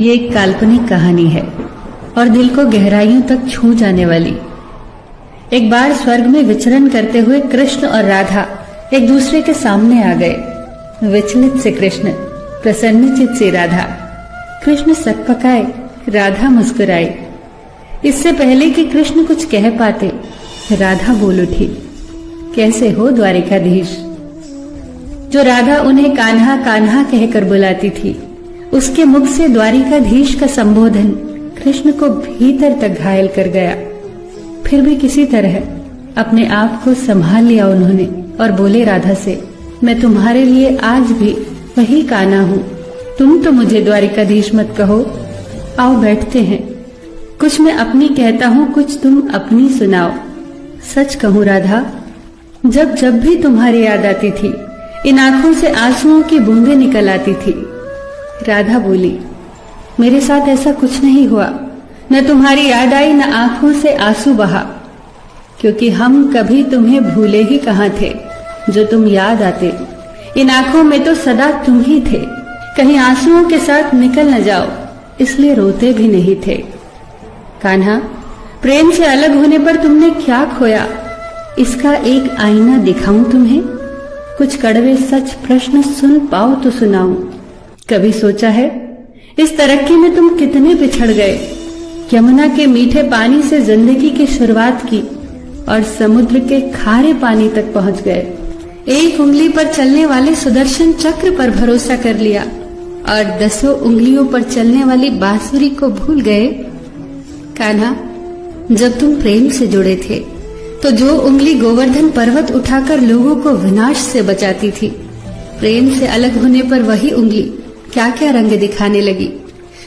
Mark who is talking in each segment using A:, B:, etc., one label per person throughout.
A: ये एक काल्पनिक कहानी है और दिल को गहराइयों तक छू जाने वाली। एक बार स्वर्ग में विचरण करते हुए कृष्ण और राधा एक दूसरे के सामने आ गए। विचलित से कृष्ण, प्रसन्नचित से राधा। कृष्ण सकपकाए, राधा मुस्कुराई। इससे पहले कि कृष्ण कुछ कह पाते, राधा बोल उठी, कैसे हो द्वारिकाधीश। जो राधा उन्हें कान्हा कान्हा कहकर बुलाती थी, उसके मुख से द्वारिकाधीश का संबोधन कृष्ण को भीतर तक घायल कर गया। फिर भी किसी तरह अपने आप को संभाल लिया उन्होंने और बोले राधा से, मैं तुम्हारे लिए आज भी वही कान्हा हूँ। तुम तो मुझे द्वारिकाधीश मत कहो। आओ बैठते हैं। कुछ मैं अपनी कहता हूँ, कुछ तुम अपनी सुनाओ। सच कहूँ राधा, जब जब भी तुम्हारी याद आती थी, इन आंखों से आंसुओं की बूंदें निकल आती थी। राधा बोली, मेरे साथ ऐसा कुछ नहीं हुआ। न तुम्हारी याद आई, न आंखों से आंसू बहा, क्योंकि हम कभी तुम्हें भूले ही कहाँ थे। जो तुम याद आते, इन आंखों में तो सदा तुम ही थे। कहीं आंसुओं के साथ निकल न जाओ, इसलिए रोते भी नहीं थे। कान्हा, प्रेम से अलग होने पर तुमने क्या खोया, इसका एक आईना दिखाऊं तुम्हें। कुछ कड़वे सच प्रश्न सुन पाओ तो सुनाऊं। कभी सोचा है इस तरक्की में तुम कितने पिछड़ गए। यमुना के मीठे पानी से जिंदगी की शुरुआत की और समुद्र के खारे पानी तक पहुंच गए। एक उंगली पर चलने वाले सुदर्शन चक्र पर भरोसा कर लिया और 10 उंगलियों पर चलने वाली बांसुरी को भूल गए। कान्हा, जब तुम प्रेम से जुड़े थे तो जो उंगली गोवर्धन पर्वत उठाकर लोगों को विनाश से बचाती थी, प्रेम से अलग होने पर वही उंगली क्या क्या रंग दिखाने लगी।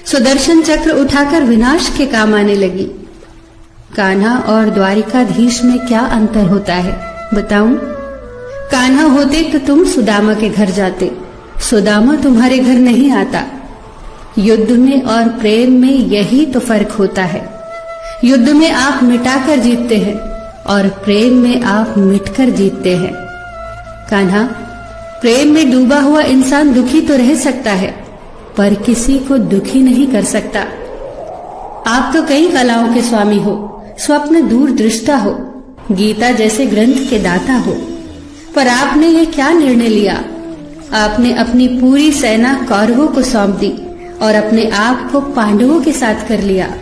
A: सुदर्शन चक्र उठाकर विनाश के काम आने लगी। कान्हा और द्वारिकाधीश में क्या अंतर होता है बताऊं? कान्हा होते तो तुम सुदामा के घर जाते, सुदामा तुम्हारे घर नहीं आता। युद्ध में और प्रेम में यही तो फर्क होता है। युद्ध में आप मिटाकर जीतते हैं और प्रेम में आप मिटकर जीतते हैं। कान्हा, प्रेम में डूबा हुआ इंसान दुखी तो रह सकता है, पर किसी को दुखी नहीं कर सकता। आप तो कई कलाओं के स्वामी हो, स्वप्न दूरदृष्टा हो, गीता जैसे ग्रंथ के दाता हो, पर आपने ये क्या निर्णय लिया? आपने अपनी पूरी सेना कौरवों को सौंप दी और अपने आप को पांडवों के साथ कर लिया।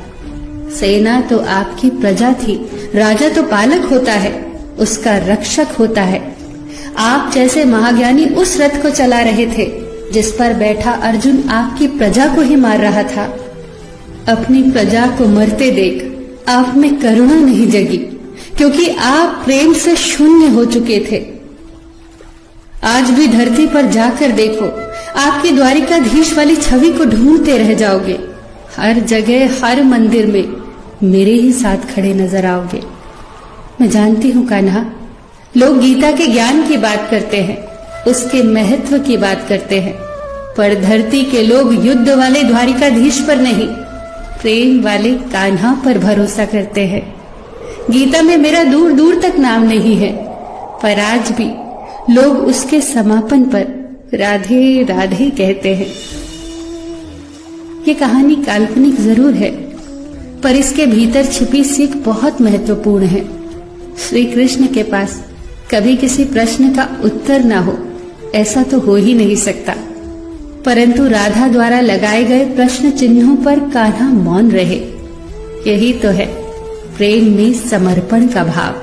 A: सेना तो आपकी प्रजा थी, राजा तो पालक होता है, उसका रक्षक होता है। आप जैसे महाज्ञानी उस रथ को चला रहे थे जिस पर बैठा अर्जुन आपकी प्रजा को ही मार रहा था। अपनी प्रजा को मरते देख आप में करुणा नहीं जगी, क्योंकि आप प्रेम से शून्य हो चुके थे। आज भी धरती पर जाकर देखो, आपकी द्वारिकाधीश वाली छवि को ढूंढते रह जाओगे। हर जगह, हर मंदिर में मेरे ही साथ खड़े नजर आओगे। मैं जानती हूँ कान्हा, लोग गीता के ज्ञान की बात करते हैं, उसके महत्व की बात करते हैं, पर धरती के लोग युद्ध वाले द्वारिकाधीश पर नहीं, प्रेम वाले कान्हा पर भरोसा करते हैं। गीता में मेरा दूर दूर तक नाम नहीं है, पर आज भी लोग उसके समापन पर राधे राधे कहते हैं। ये कहानी काल्पनिक जरूर है, पर इसके भीतर छिपी सीख बहुत महत्वपूर्ण है। श्री कृष्ण के पास कभी किसी प्रश्न का उत्तर ना हो, ऐसा तो हो ही नहीं सकता, परंतु राधा द्वारा लगाए गए प्रश्न चिन्हों पर कान्हा मौन रहे। यही तो है प्रेम में समर्पण का भाव।